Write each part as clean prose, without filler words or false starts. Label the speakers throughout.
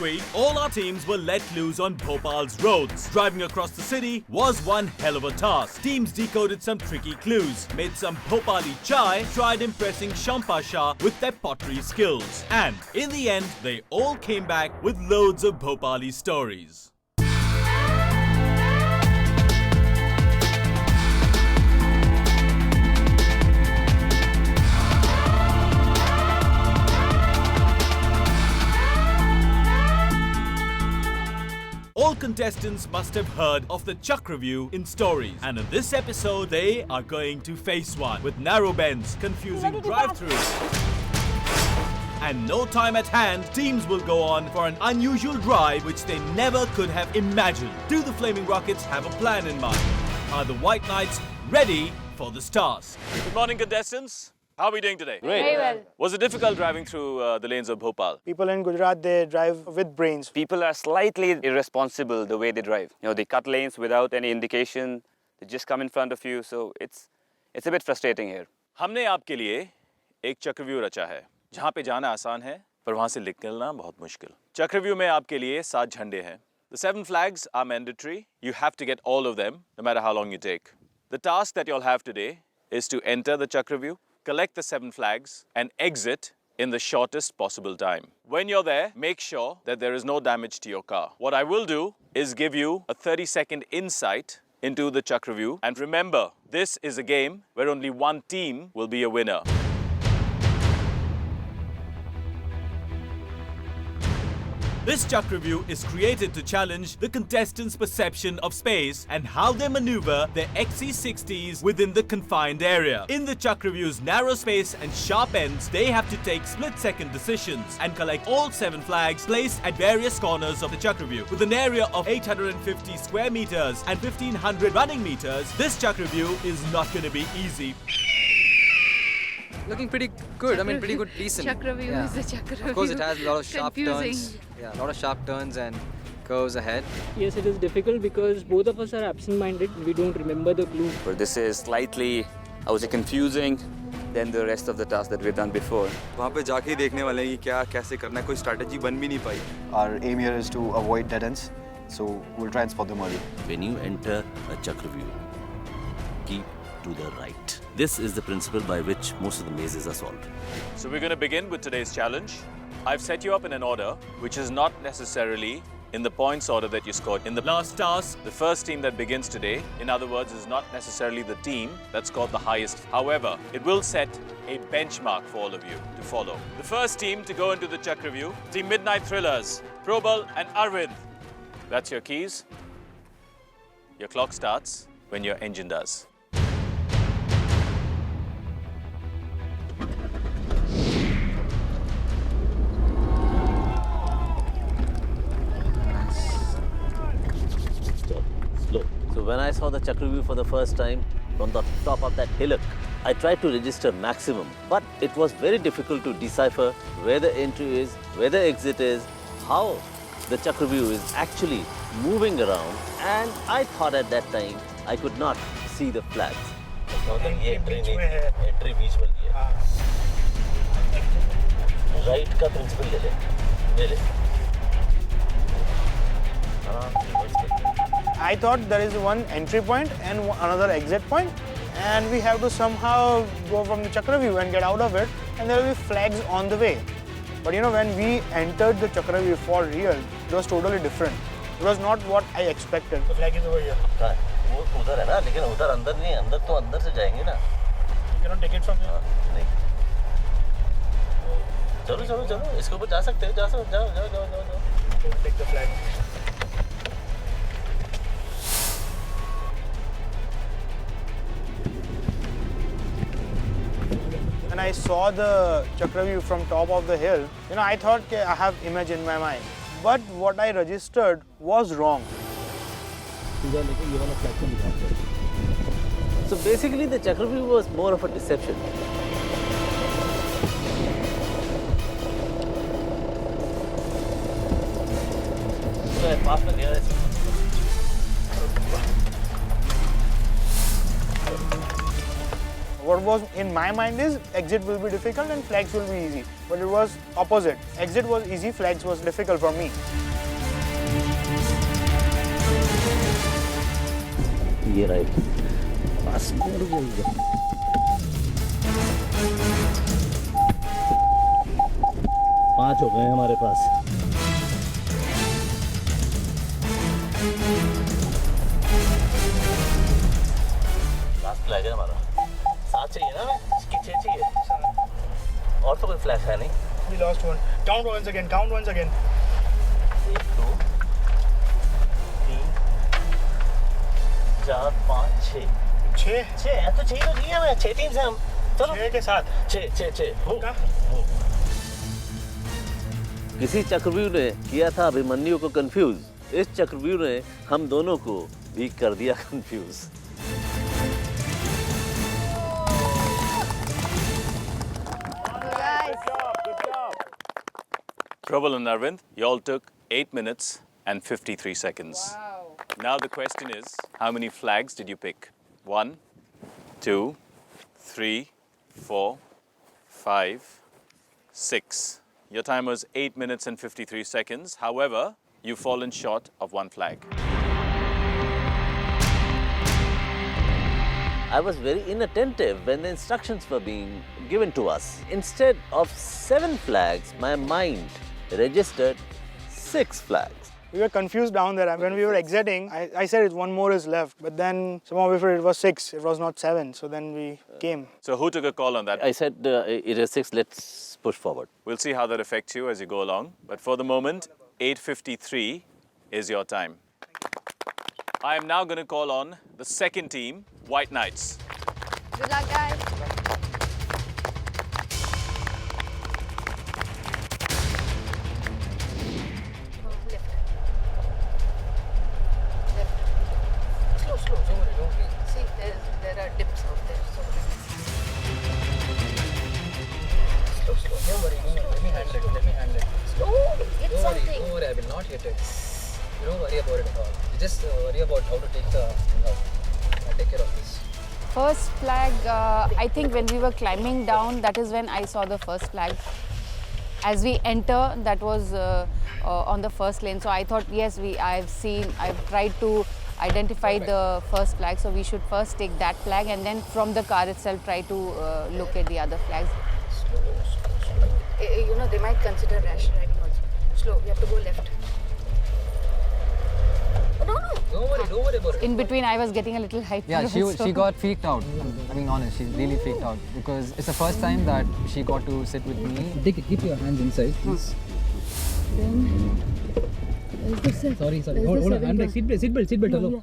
Speaker 1: week, all our teams were let loose on Bhopal's roads. Driving across the city was one hell of a task. Teams decoded some tricky clues, made some Bhopali chai, tried impressing Shampa Shah with their pottery skills. And in the end, they all came back with loads of Bhopali stories. All contestants must have heard of the Chakravyuh in stories, and in this episode they are going to face one with narrow bends, confusing drive-throughs. And no time at hand, teams will go on for an unusual drive which they never could have imagined. Do the Flaming Rockets have a plan in mind? Are the White Knights ready for this task? Good morning, contestants. How are we doing today?
Speaker 2: Great. Very well.
Speaker 1: Was it difficult driving through the lanes of Bhopal?
Speaker 3: People in Gujarat, they drive with brains.
Speaker 4: People are slightly irresponsible the way they drive. You know, they cut lanes without any indication. They just come in front of you, so it's a bit frustrating here.
Speaker 1: हमने आपके लिए एक चक्रव्यूह रचा है, जहाँ पे जाना आसान है, पर वहाँ से निकलना बहुत मुश्किल. चक्रव्यूह में आपके लिए 7 झंडे हैं. The 7 flags are mandatory. You have to get all of them, no matter how long you take. The task that you'll have today is to enter the Chakravyuh, collect the 7 flags and exit in the shortest possible time. When you're there, make sure that there is no damage to your car. What I will do is give you a 30-second insight into the Chakravyuh. And remember, this is a game where only one team will be a winner. This Chakravyuh is created to challenge the contestants' perception of space and how they maneuver their XC60s within the confined area. In the Chakravyuh's narrow space and sharp ends, they have to take split-second decisions and collect all 7 flags placed at various corners of the Chakravyuh. With an area of 850 square meters and 1500 running meters, this Chakravyuh is not going to be easy.
Speaker 5: Looking pretty good. I mean, pretty good, decent.
Speaker 2: Chakravyuh is a Chakravyuh.
Speaker 5: Of course, it has a lot of sharp
Speaker 2: Confusing.
Speaker 5: turns. Yeah, a lot of sharp turns and curves ahead.
Speaker 6: Yes, it is difficult because both of us are absent-minded. We don't remember the clue.
Speaker 4: But this is slightly, I would say, confusing than the rest of the tasks that we've done before.
Speaker 7: वहाँ पे जाके देखने वाले हैं कि क्या कैसे करना है, कोई strategy बन भी नहीं पाई.
Speaker 8: Our aim here is to avoid dead ends, so we'll try and spot them early.
Speaker 9: When you enter a Chakravyuh, keep to the right. This is the principle by which most of the mazes are solved.
Speaker 1: So we're going to begin with today's challenge. I've set you up in an order which is not necessarily in the points order that you scored. In the last task, the first team that begins today, in other words, is not necessarily the team that scored the highest. However, it will set a benchmark for all of you to follow. The first team to go into the Chakravyuh, Team Midnight Thrillers, Probal and Arvind. That's your keys. Your clock starts when your engine does.
Speaker 9: So when I saw the Chakravyuh for the first time on the top of that hillock, I tried to register maximum, but it was very difficult to decipher where the entry is, where the exit is, how the Chakravyuh is actually moving around, and I thought at that time I could not see the flags. Entry बीच में है. Right का principle ले ले.
Speaker 3: I thought there is one entry point and another exit point, and we have to somehow go from the Chakravyuh and get out of it, and there will be flags on the way. But you know, when we entered the Chakravyuh for real, it was totally different. It was not what I expected.
Speaker 9: The flag is over here. वो उधर है ना, लेकिन उधर अंदर नहीं, अंदर तो अंदर से जाएंगे ना.
Speaker 3: You cannot take it from here.
Speaker 9: नहीं. चलो चलो चलो, इसके ऊपर जा सकते हैं, जाओ.
Speaker 3: Take the flag. When I saw the Chakravyuh from top of the hill, you know, I thought I have image in my mind. But what I registered was wrong.
Speaker 9: So basically the Chakravyuh was more of a deception. पास में गया है।
Speaker 3: what was in my mind is exit will be difficult and flags will be easy. But it was opposite. Exit was easy, flags was difficult for me.
Speaker 9: ये right passport बोल दो 5 हो गए हमारे पास last flag है हमारा 7 चाहिए ना इसकी 6 चाहिए और तो कोई फ्लैग है नहीं
Speaker 3: We lost one. Count once again, count once again.
Speaker 9: 1 2 3 4 5 6
Speaker 3: 6
Speaker 9: तो चाहिए तो चाहिए हमें 6 3 से हम चलो
Speaker 3: 6 के साथ
Speaker 9: 6 किसी चक्रव्यूह ने किया था अभिमन्यु को कंफ्यूज इस चक्रव्यूह ने हम दोनों को भी कर दिया confuse
Speaker 1: Prabal and Arvind, you all took 8 minutes and 53 seconds. Wow. Now the question is, how many flags did you pick? 1, 2, 3, 4, 5, 6. Your time was 8 minutes and 53 seconds. However, you've fallen short of 1 flag.
Speaker 9: I was very inattentive when the instructions were being given to us. Instead of 7 flags, my mind registered 6 flags.
Speaker 3: We were confused down there. When we were exiting, I said one more is left. But then somehow we figured it was 6. It was not 7. So then we came.
Speaker 1: So who took a call on that?
Speaker 9: I said it is 6, let's push forward.
Speaker 1: We'll see how that affects you as you go along. But for the moment, 8:53 is your time. I am now going to call on the second team, White Knights.
Speaker 2: Good luck, guys.
Speaker 5: Slow, don't worry. See, there are dips out there. So slow, don't worry. Let me handle it.
Speaker 2: Slow, hit something.
Speaker 5: Don't worry, I will not hit it. You don't worry about it at all. You just worry about how to take the thing out. I'll take care of this.
Speaker 2: First flag, I think when we were climbing down, that is when I saw the first flag. As we enter, that was on the first lane. So I thought, yes, I've tried to identify the first flag. So we should first take that flag and then from the car itself try to look at the other flags.
Speaker 5: Slow.
Speaker 2: You know, they might consider rash riding also. Slow, we have to go left. Oh, no.
Speaker 5: Don't worry about it.
Speaker 2: In between, I was getting a little hyped.
Speaker 5: Yeah,
Speaker 2: also.
Speaker 5: she got freaked out. I mean, honest, she really freaked out because it's the first time that she got to sit with me. Keep your hands inside, please. Sorry. Hold on. Handbrake. Seatbelt. Hello.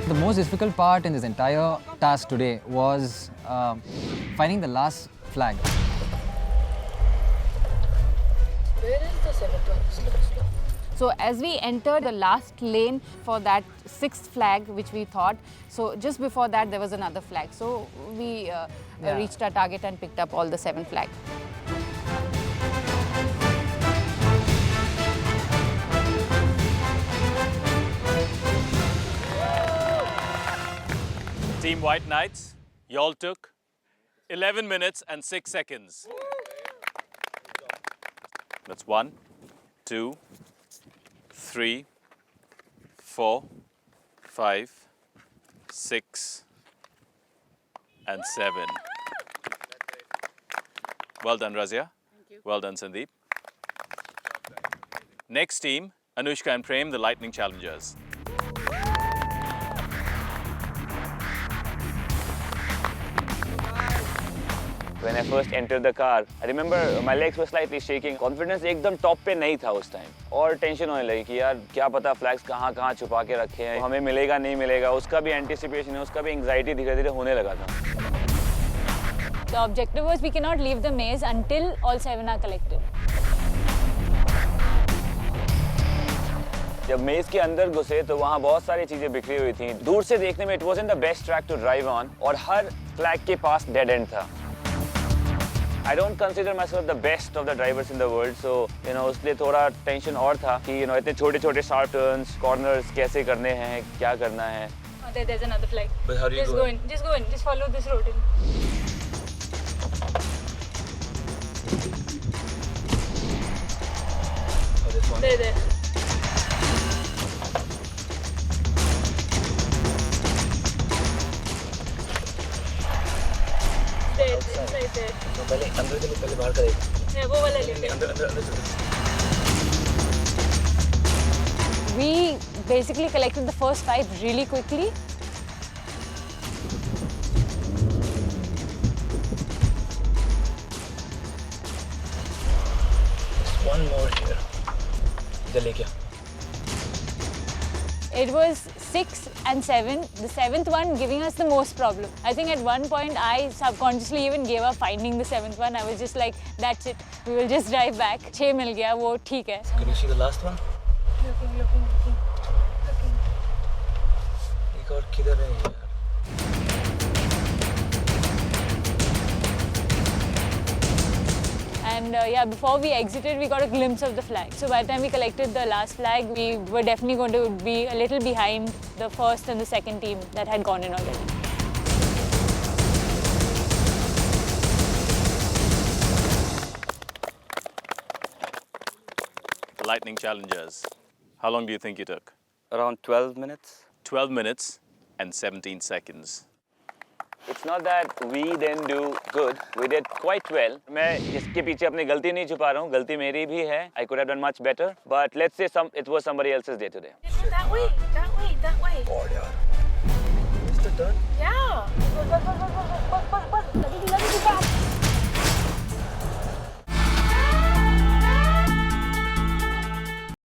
Speaker 5: The most difficult part in this entire task today was finding the last flag.
Speaker 2: Where is the seventh one? Slow. So as we entered the last lane for that 6th flag, which we thought, so just before that there was another flag. So we reached our target and picked up all the 7 flags.
Speaker 1: Team White Knights, y'all took 11 minutes and 6 seconds. That's 1, 2, 3, 4, 5, 6, and 7. Well done, Razia.
Speaker 2: Thank you.
Speaker 1: Well done, Sandeep. Next team, Anushka and Prem, the Lightning Challengers.
Speaker 4: When I first entered the car, I remember my legs were slightly shaking. Confidence एकदम top पे नहीं था उस time. और tension होने लगी कि यार क्या पता flags कहाँ छुपा के रखे हैं, हमें मिलेगा नहीं मिलेगा, उसका भी anticipation है, उसका भी anxiety धीरे-धीरे होने लगा था.
Speaker 10: The objective was we cannot leave the maze until all 7 are collected.
Speaker 4: जब मेज के अंदर घुसे तो वहाँ बहुत सारी चीजें बिखरी हुई थी. दूर से देखने में it wasn't the best track to drive on और हर flag के पास dead end था. I don't consider myself the best of the drivers in the world, so you know उसलिए थोड़ा tension और था कि you know इतने छोटे-छोटे sharp turns, corners कैसे करने हैं, क्या करना है.
Speaker 10: Oh, there's another flag.
Speaker 7: But how do you
Speaker 10: Just
Speaker 7: go
Speaker 10: go in. Just go in. Just follow this road in.
Speaker 7: Oh, this one.
Speaker 10: There. There, inside there.
Speaker 7: तो पहले अंदर के लिए पहले बाहर करेगा.
Speaker 10: Yeah, वो वाला ले.
Speaker 7: अंदर.
Speaker 10: We basically collected the first 5 really quickly.
Speaker 7: One more here. इधर ले क्या?
Speaker 10: It was 6 and 7. The 7th one giving us the most problem. I think at one point I subconsciously even gave up finding the 7th one. I was just like, that's it. We will just drive back. 6 मिल गया, वो ठीक है.
Speaker 7: Can you see the last one?
Speaker 10: Looking.
Speaker 7: एक और किधर है यार?
Speaker 10: And yeah, before we exited, we got a glimpse of the flag. So by the time we collected the last flag, we were definitely going to be a little behind the first and the second team that had gone in already.
Speaker 1: The Lightning Challengers. How long do you think you took?
Speaker 4: Around 12 minutes.
Speaker 1: 12 minutes and 17 seconds.
Speaker 4: It's not that we didn't do good. We did quite well. मैं इसके पीछे अपनी गलती नहीं छुपा रहा हूँ. गलती मेरी भी है. I could have done much better. But let's say it was somebody else's day today.
Speaker 10: That way.
Speaker 7: Oh यार. Is the turn?
Speaker 10: Yeah. Go.